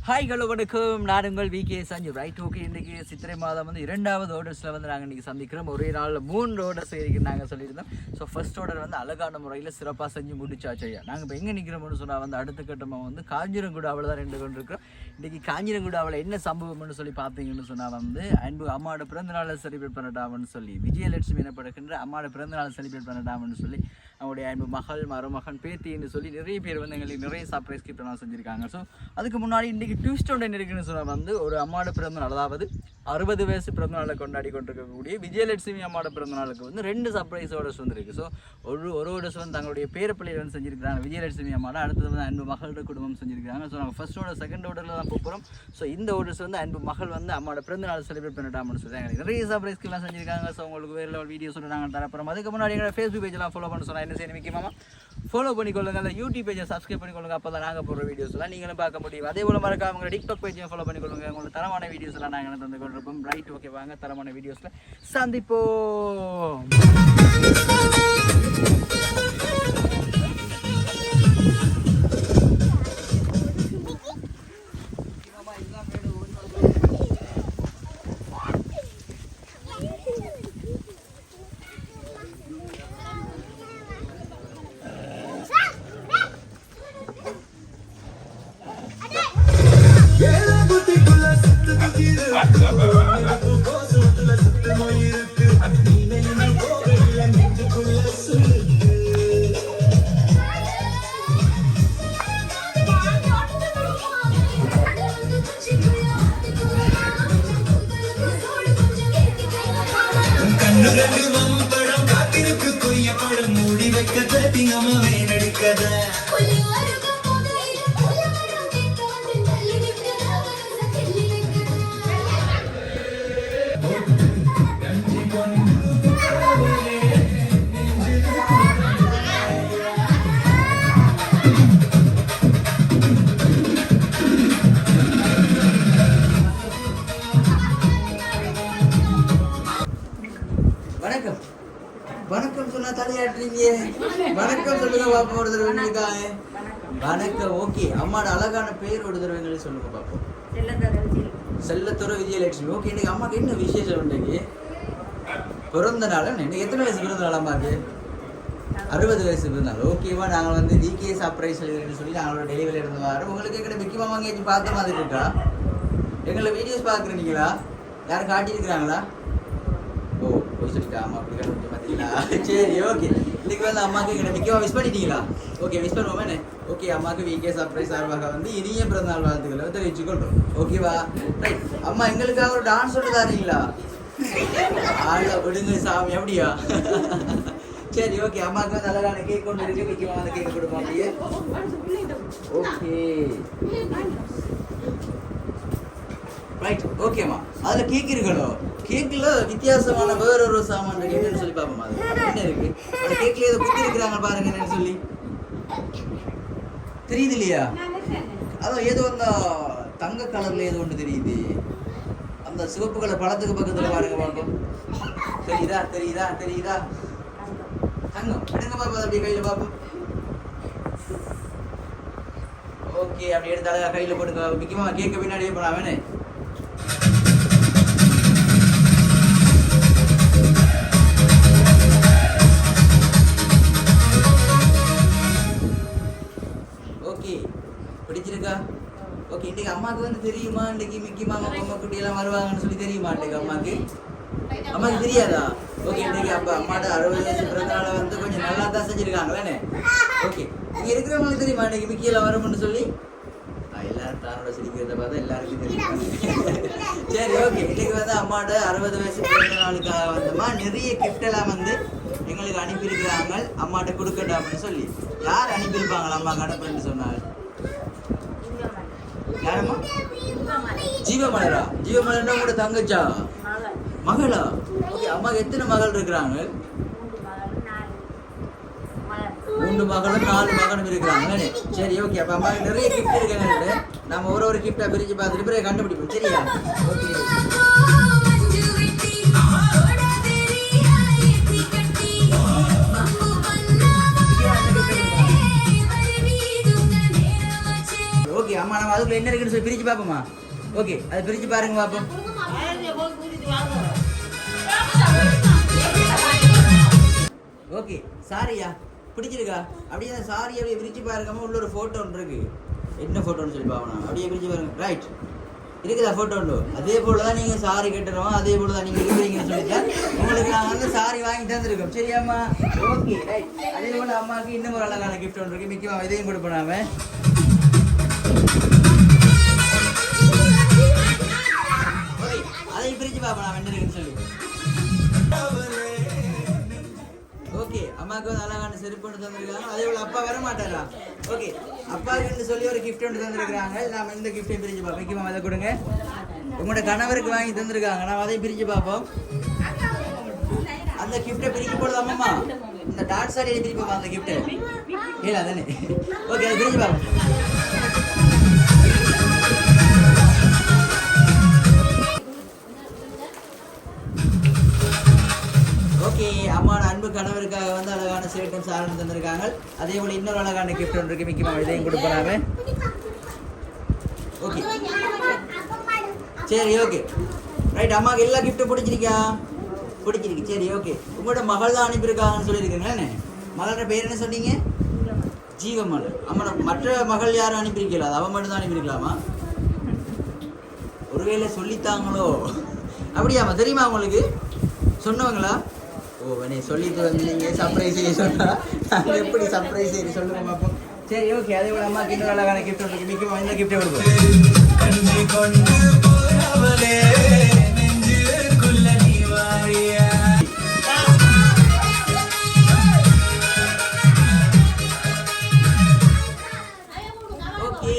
Hi hello வணக்கம், நான் உங்கள் விகே சஞ்சு. Right, okay. இன்றைக்கி சித்திரை மாதம் வந்து 2வது ஆர்டர்ஸில் வந்து நாங்கள் இன்றைக்கி சந்திக்கிறோம். ஒரே நாளில் 3 ஆர்டர்ஸ் நாங்கள் சொல்லியிருந்தோம். ஸோ ஃபர்ஸ்ட் ஆர்டர் வந்து அழகான முறையில் சிறப்பாக செஞ்சு முடிச்சாச்சு. நாங்கள் இப்போ எங்கே நிற்கிறோம்னு சொன்னால் வந்து அடுத்த கட்டமாக வந்து காஞ்சிரங்குடாவில் தான் ரெண்டு கொண்டு இருக்கிறோம். இன்றைக்கி காஞ்சிரங்குடாவில் என்ன சம்பவம்னு சொல்லி பார்த்தீங்கன்னு சொன்னால் வந்து அன்பு அம்மாவோட பிறந்தநாளை செலிப்ரேட் பண்ணட்டாம்னு சொல்லி விஜயலட்சுமி எனப்படுகின்ற அம்மாவோட பிறந்தநாளை செலிப்ரேட் பண்ணட்டாம்னு சொல்லி அவங்களுடைய அன்பு மகள் மருமகன் பேத்தின்னு சொல்லி நிறைய பேர் வந்து எங்களுக்கு நிறைய சர்ப்ரைஸ் கிஃப்ட்லாம் செஞ்சுருக்காங்க. ஸோ அதுக்கு முன்னாடி இன்றைக்கி ட்விஸ்ட் ஒன்று என்ன இருக்குன்னு சொன்னால் வந்து ஒரு அம்மாவோட பிறந்தநாள், அதாவது 60 வயசு பிறந்தநாளை கொண்டாடி கொண்டிருக்கக்கூடிய விஜயலட்சுமி அம்மாவோட பிறந்தநாளுக்கு வந்து 2 சர்ப்ரைஸ் ஆர்டர்ஸ் வந்துருக்கு. ஸோ ஒரு ஆர்டர்ஸ் வந்து தங்களுடைய பேரப்பிள்ளையை வந்து செஞ்சுருக்காங்க விஜயலட்சுமி அம்மாவோட. அடுத்தது வந்து அன்பு மகளோட குடும்பம் செஞ்சுருக்காங்க. ஸோ நாங்கள் ஃபர்ஸ்ட் ஆர்டர் செகண்ட் ஆர்டரில் தான் போகிறோம். ஸோ இந்த ஆர்டர்ஸ் வந்து அன்பு மகள் வந்து அம்மாவோட பிறந்தநாள் செலிப்ரேட் பண்ணிட்டாமனு சொல்லி எங்களுக்கு நிறைய சர்ப்ரைஸ்க்கெல்லாம் செஞ்சுருக்காங்க. ஸோ உங்களுக்கு வேறு லெவல் வீடியோஸ் நாங்கள் தரப்போகிறோம். அதுக்கு முன்னாடி எங்களோட ஃபேஸ்புக் பேஜெலாம் ஃபாலோ பண்ண சொன்னால் என்ன செய்யணும், முக்கியமாக ஃபாலோ பண்ணிக்கொள்ளுங்க. அந்த யூடியூப் பேஜை சப்ஸ்கிரைப் பண்ணிக்கொள்ளுங்க. அப்போ தான் நாங்கள் போடுற வீடியோஸ்லாம் நீங்களும் பார்க்க முடியும். அதே போல் மறக்காம உங்களோட டிக்டாக் பேஜையும் ஃபாலோ பண்ணிக்கொள்ளுங்க. உங்களுக்கு தரமான வீடியோஸ்லாம் நாங்கள் தந்து கொண்டிருப்போம். ரைட், ஓகே, வாங்க தரமான வீடியோஸில் சந்திப்போம். வணக்கம் வணக்கம் சொன்னா தலையாட்டுறீங்க. வணக்கம் சொல்லுங்க பாப்போம் ஒரு தடவைங்களுக்காக. வணக்கம், ஓகே. அம்மாவோட அழகான பேர் ஒரு தடவைங்களே சொல்லுங்க பாப்போம். செல்லத்துறை விஜயலட்சுமி. ஓகே, இன்னைக்கு அம்மாவுக்கு என்ன விசேஷம்? இன்னைக்கு பிறந்த நாள். இன்னைக்கு எத்தனை வயசு பிறந்த நாள் அம்மாவுக்கு? 60 வயசு பிறந்தாள். ஓகேவா, நாங்கள் வந்து விகே சர்ப்ரைஸ் சொல்லி நாங்களோட டெலிவரி இருந்து வரோம். உங்களுக்கு எங்கிட்ட மிக்கி மாமா எங்கேயாச்சும் பார்த்த மாதிரி இருக்கா? எங்களை வீடியோஸ் பார்க்குறீங்களா? யாரும் காட்டியிருக்கிறாங்களா? ஓ, போய் சொல்லிட்டா அம்மா அப்படி கண்டுபிடிச்ச பார்த்தீங்களா? சரி, ஓகே. இன்னைக்கு வந்து அம்மாவுக்கு எங்கிட்ட மிக்கமாக விஷ் பண்ணிட்டீங்களா? ஓகே, விஷ் பண்ணுவோமே. ஓகே, அம்மாவுக்கு விகே சர்ப்ரைஸ் சார்பாக வந்து இனிய பிறந்தநாள் வாழ்த்துக்களை தெரிவிச்சுக்கொள்றோம். ஓகேவா, ரைட். அம்மா எங்களுக்காக ஒரு டான்ஸ் சொல்லி தாரீங்களா? ஆள விடுங்க சாமி, அப்படியா? சரி, ஓகே. அம்மாவுக்கு வந்து அழகான கேக் கொண்டு இருக்கு. முக்கியமாக அந்த கேக் கொடுப்போம் அப்படியே. ஓகே, ரைட், ஓகேம்மா. அதில் கேக் இருக்கணும். கேக்கில் வித்தியாசமான வேற ஒரு சாமான் இருக்கு. என்னன்னு சொல்லி பார்ப்போம். அது என்ன இருக்கு அந்த கேக்ல? ஏதோ குத்தி இருக்கிறாங்க பாருங்க. என்னன்னு சொல்லி தெரியுது இல்லையா? அதான் ஏதோ அந்த தங்க கலர்ல ஏதோ ஒன்று தெரியுது. அந்த சிவப்பு கலர் பழத்துக்கு பக்கத்துல பாருங்க பார்ப்போம். தெரியுதா தெரியுதா தெரியுதா? தங்கம் எடுங்க பார்ப்போம். அப்படியே கையில பார்ப்போம். ஓகே, அப்படி எடுத்தாலும் கையில போடுங்க. முக்கியமாக கேட்க பின்னாடியே போனா வேணே. ஓகே, பிடிச்சிருக்கா? ஓகே, இன்றைக்கி அம்மாவுக்கு வந்து தெரியுமா இன்றைக்கி மிக்கி மாமா பொம்மை குட்டியெல்லாம் வருவாங்கன்னு சொல்லி தெரியுமா? இன்றைக்கி அம்மாவுக்கு தெரியாதா? ஓகே, இன்றைக்கி அம்மாட்ட 60 வயசு பிறந்தநாளை வந்து கொஞ்சம் நல்லா தான் செஞ்சுருக்காங்களே. ஓகே, இங்கே இருக்கிறவங்களுக்கு தெரியுமா இன்றைக்கி மிக்கியெல்லாம் வரும்னு சொல்லி? எல்லாரும் தானோட சிரிக்கிறத பார்த்தா எல்லாருக்கும் தெரியும். சரி, ஓகே. இன்றைக்கி வந்து அம்மாவோட 60 வயசு பிறந்தநாளுக்காக வந்தம்மா நிறைய கிஃப்டெல்லாம் வந்து எங்களுக்கு அனுப்பியிருக்கிறாங்க. அம்மாட்ட கொடுக்கட்டாம்னு சொல்லி. யார் அனுப்பியிருப்பாங்களா அம்மா கணப்பன்னு சொன்னாங்க? யாரம்மா? ஜீவமலரா? ஜீவமலர்னா கூட தங்கச்சா மகளா? ஓகே, அம்மாவுக்கு எத்தனை மகள் இருக்கிறாங்க? 3 மகளும் 4 மகனும் இருக்கிறாங்க. சரி, ஓகே. அப்போ அம்மாவுக்கு நிறைய கிஃப்ட் இருக்குன்னு நம்ம ஒரு கிஃப்டா பிரித்து பார்த்துட்டு பிறகு கண்டுபிடிப்போம். சரியா? ஓகே. ஓகே, அம்மா நம்ம அதுக்குள்ள என்ன இருக்குன்னு சொல்லி பிரிச்சு பார்ப்போமா? ஓகே, அதை பிரிச்சு பாருங்க பார்ப்போம். ஓகே, சாரியா பிடிச்சிருக்கா? அப்படியே அந்த சாரி அப்படியே பிரிச்சு பாருங்கம்மா. உள்ள ஒரு ஃபோட்டோ ஒன்று இருக்கு. என்ன ஃபோட்டோன்னு சொல்லி பார்க்கணும். அப்படியே பிரிச்சு பாருங்க. ரைட், இருக்குதா ஃபோட்டோ உண்டு? அதே போல தான் நீங்கள் சாரி கட்டுறோம், அதே போல தான் நீங்கள் இருக்கிறீங்கன்னு சொல்லிட்டேன். உங்களுக்கு நாங்கள் வந்து சாரி வாங்கி தந்துருக்கோம். சரியாம்மா? Okay, right. அதே போல் அம்மாவுக்கு இன்னும் ஒரு அழகான கிஃப்ட் ஒன்று இருக்குது. மிக்கமாக இதையும் கொடுப்போம் நாம. ஓகே, அதையும் பிரித்து பார்ப்போம் நான் என்ன இருக்குன்னு சொல்லி. ஓகே, அம்மாவுக்கு வந்து அழகான செருப்பு ஒன்று தந்துருக்காங்க. அதே போல் அப்பா வர மாட்டாரா? ஓகே, அப்பாவுக்குன்னு சொல்லி ஒரு கிஃப்ட் ஒன்று தந்துருக்காங்க. நாம் இந்த கிஃப்டையும் பிரித்து பார்ப்போம். மிக்கமாக அதை கொடுங்க. உங்களோட கணவருக்கு வாங்கி தந்துருக்காங்க. நான் அதையும் பிரித்து பார்ப்போம். அந்த கிஃப்டை பிரிக்க போடுதாமம்மா? இந்த டாட் சாரியை பிரித்து பார்ப்போம். அந்த கிஃப்ட்டை இல்லை அதானே? ஓகே, அதை பிரித்து பார்ப்போம். ஓகே, அம்மாவோட அன்பு கணவருக்காக வந்து அழகான ஷர்ட்டும் சாரனும் தந்திருக்காங்க. அதே போல இன்னொரு அழகான கிஃப்ட் ஒன்று இருக்கு. மிக்கமாக இதையும் கொடுப்போம். ஓகே, சரி, ஓகே, ரைட். அம்மாவுக்கு எல்லா கிஃப்ட்டும் பிடிச்சிருக்கா? பிடிச்சிருக்கு. சரி, ஓகே. உங்களோட மகள் தான் அனுப்பியிருக்காங்கன்னு சொல்லியிருக்கீங்களே. மகளோட பேர் என்ன சொன்னீங்க? ஜீவமகள். அம்மா மற்ற மகள் யாரும் அனுப்பியிருக்கல? அது அவன் மட்டும் தான் அனுப்பியிருக்கலாமா? ஒருவேளை சொல்லித்தாங்களோ? அப்படியாம்மா? தெரியுமா உங்களுக்கு? சொன்னவங்களா? ஓ, நீ சொல்லிட்டு வந்து நீங்கள் சர்ப்ரைஸ் செய்ய சொன்னா நாங்கள் எப்படி சர்ப்ரைஸ் செய்ய சொல்லுங்க பார்ப்போம். சரி, ஓகே. அதே போல் அம்மாவுக்கு இன்னொரு அழகான கிஃப்ட் ஒன்று மிக்கமாக இந்த கிஃப்ட்டை கொடுப்போம். ஓகே,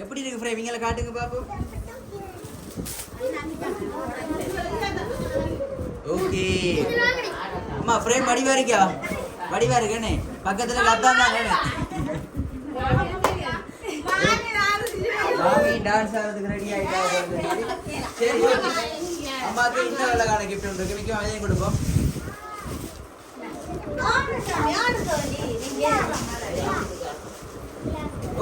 எப்படி இருக்கு ஃப்ரேம்? இவங்களை காட்டுங்க பார்ப்போம். ஓகே அம்மா, ஃப்ரேம் வடிவா இருக்கா? வடிவா இருக்கேனே. பக்கத்துல லத்தான் தான் மாமி டான்ஸ் ஆடுறதுக்கு ரெடி ஆயிட்டா. சரி, ஓகே. அம்மாவுக்கு இன்னும் அழகான கிஃப்ட் ஒன்று இருக்கு. மிக்க அதையும் கொடுப்போம்.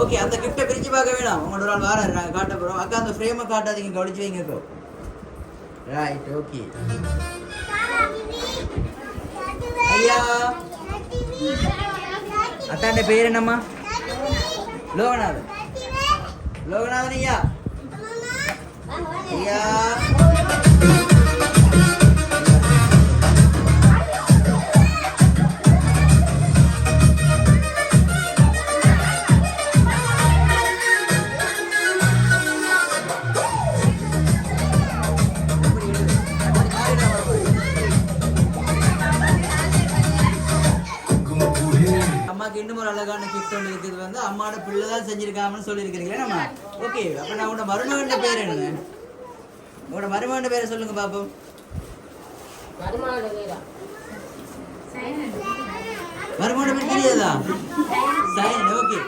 ஓகே, அந்த கிஃப்ட்டை பிரிச்சு பார்க்க வேணாம். உங்களோட ஒரு ஆள் வார நாங்கள் காட்ட போகிறோம். அக்கா, அந்த ஃப்ரேமை காட்டாதீங்க, கவனிச்சு வைங்க. Right, okay. ஐயா, அத்தாண்ட பேர் என்னம்மா? லோகநாதன். லோகநாதன் ஐயா. ஐயா, இன்னும் ஒரு அழகான கிஃப்ட் ஒன்று இருக்குது. வந்து அம்மாவோட பிள்ளை தான் செஞ்சிருக்காங்கன்னு சொல்லியிருக்கிறீங்களே நம்ம. ஓகே, அப்போ நான் உங்களோட மருமகன் பேர் என்ன? உங்களோட மருமகன் பேரை சொல்லுங்க பாப்போம். மருமகன் பேர் தெரியாதா? சைன். Okay,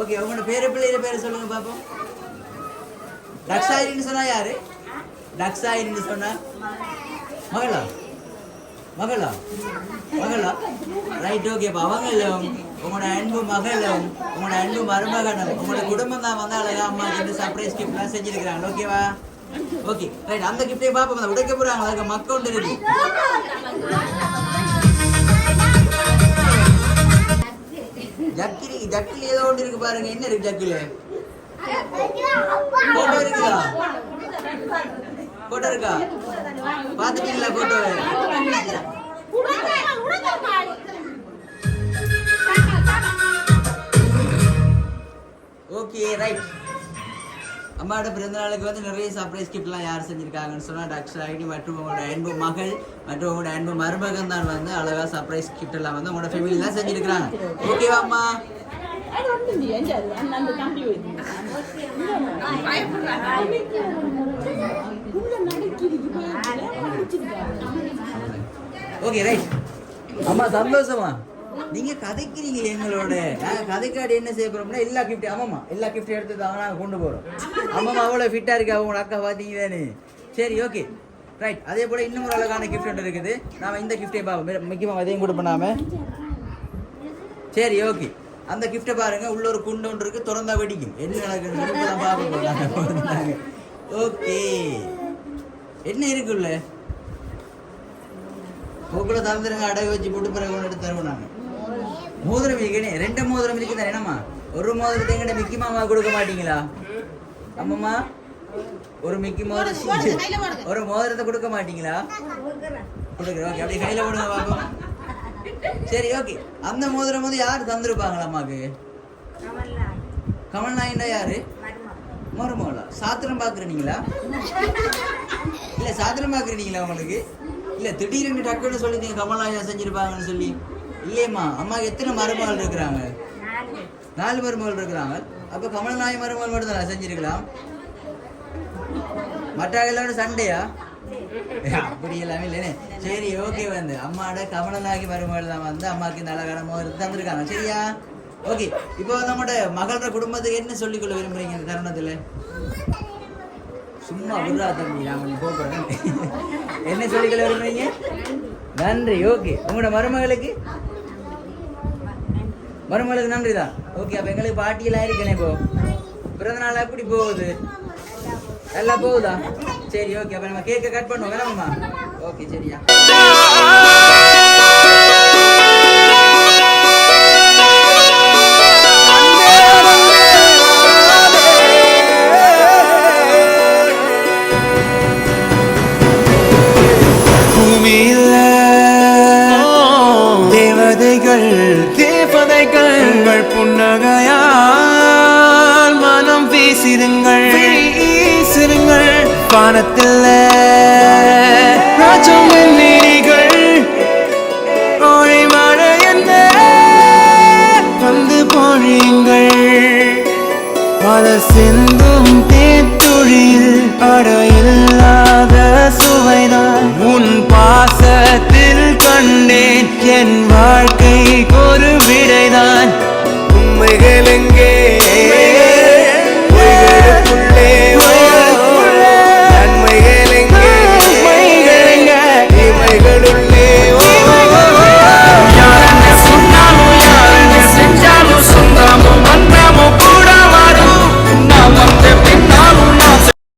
okay. உங்களோட பிள்ளைய பேரை சொல்லுங்க பாப்போம். டக்ஸாயின்னு சொன்னா யாரு? டக்ஸாயின்னு சொன்னா மகளா? மகளா? மகளா? Right, okay. இப்போ அவங்களும் உங்களோட அன்பு மகளும் உங்களோட அன்பு மருமகனும் உங்களோட குடும்பம் தான் வந்து அழகா அம்மா கிட்ட சர்ப்ரைஸ் கிஃப்ட்லாம் செஞ்சிருக்கிறாங்க. ஓகேவா? Okay, right. அந்த கிஃப்டே பார்ப்போம். உடைக்க போறாங்க. அதுக்கு மக்கள் ஒன்று இருக்கு. ஜக்கிலி. ஜக்கிலி ஏதோ ஒன்று இருக்கு பாருங்க. என்ன இருக்கு ஜக்கில? போட்டோ இருக்குதா? போட்டோ இருக்கா? பாத்துட்டீங்களா போட்டோ? Okay, right. அம்மாவோட பிறந்த நாளுக்கு வந்து நிறைய சர்ப்ரைஸ் கிஃப்ட்லாம் யார் செஞ்சிருக்காங்கன்னு சொன்னா டாக்டர் ஐடி மற்றும் உங்களோட அன்பு மகள் மற்றும் உங்களோட அன்பு மருமகன் தான் வந்து அழகா சர்ப்ரைஸ் கிஃப்ட் எல்லாம் வந்து உங்களோட ஃபேமிலி தான் செஞ்சிருக்காங்க. ஓகேவா அம்மா? Okay, right. அம்மா சந்தோஷமா? நீங்க கதைக்கிறீங்க எங்களோட. கதைக்காடி என்ன செய்ய போறோம்னா எல்லா கிஃப்ட் ஆமாம்மா எல்லா கிஃப்ட் எடுத்து தான் நாங்கள் கொண்டு போறோம். அம்மா அவ்வளோ ஃபிட்டா இருக்கா உங்களோட அக்கா பார்த்தீங்க தானே? சரி, ஓகே, ரைட். அதே போல இன்னும் ஒரு அழகான கிஃப்ட் ஒன்று இருக்குது. நாம இந்த கிஃப்டே பார்ப்போம். முக்கியமாக அதையும் கூட பண்ணாம. சரி, ஓகே, அந்த கிஃப்ட்டை பாருங்க, உள்ள ஒரு குண்டு ஒன்று இருக்கு, திறந்தா வெடிக்கும். என்ன நடக்குதுன்னு பார்க்க போறாங்க. ஓகே, என்ன இருக்குல்ல போக்குல தந்துருங்க, அடகு வச்சு போட்டு பிறகு ஒன்று எடுத்து தருவோம். நாங்கள் மோதிரம் இருக்குன்னு 2 மோதிரம் இருக்குதான் என்னம்மா? ஒரு மோதிரத்தை எங்கிட்ட மிக்கி மாமா கொடுக்க மாட்டீங்களா? அம்மம்மா ஒரு மிக்கி மோதிரம், ஒரு மோதிரத்தை கொடுக்க மாட்டீங்களா? கொடுக்குறேன். ஓகே, அப்படியே கையில் போடுங்க பார்ப்போம். சரி, ஓகே. அந்த மோதிரம் வந்து யார் தந்துருப்பாங்களா அம்மாக்கு? கமல்நாயண்டா யாரு? மருமகளா? சாத்திரம் பார்க்குறீங்களா? இல்லை சாத்திரம் பார்க்குறீங்களா உங்களுக்கு? இல்லை திடீர்னு டக்குன்னு சொல்லிட்டீங்க கமல்நாயன் செஞ்சுருப்பாங்கன்னு சொல்லி. இல்லையம்மா, அம்மாவுக்கு எத்தனை மருமகள் இருக்கிறாங்க? 4 மருமகள் இருக்கிறாங்க. அப்போ கமல்நாயன் மருமகள் மட்டும் தான் செஞ்சுருக்கலாம். மற்ற எல்லாரோட சண்டையா? அப்படி எல்லாமே இல்லைன்னு. சரி, ஓகே. வந்து அம்மாவோட கமலநாயகி மருமகள் தான் வந்து அம்மாவுக்கு இந்த அழகான மோதிரத்தை தந்திருக்காங்க. சரியா? ஓகே. இப்போ நம்மளோட மகளோட குடும்பத்துக்கு என்ன சொல்லிக்கொள்ள விரும்புறீங்க இந்த தருணத்தில்? சும்மா விடுறா தம்பி, நான் கொஞ்சம் போகிறேன். என்ன சொல்லிக்கொள்ள விரும்புறீங்க? நன்றி. ஓகே. உங்களோட மருமகளுக்கு நன்றி தான். ஓகே. அப்போ எங்களுக்கு பாட்டியெல்லாம் இருக்கேனே. இப்போ பிறந்த நாள் எப்படி போகுது? நல்லா போகுதா? சரி, ஓகே. அப்போ நம்ம கேக்கை கட் பண்ணுவோம் வேணாமா? ஓகே, சரியா? தேவதைகள் புன்னகையால் மனம் வீசிருங்கள், வானத்தில் ராஜமின் நீரிகள் ஓழி மழை என்ன வந்து பொழியுங்கள். பல சிந்தும் தேத்துழியில் அடையில்லாத சுவைதான் உன் பாச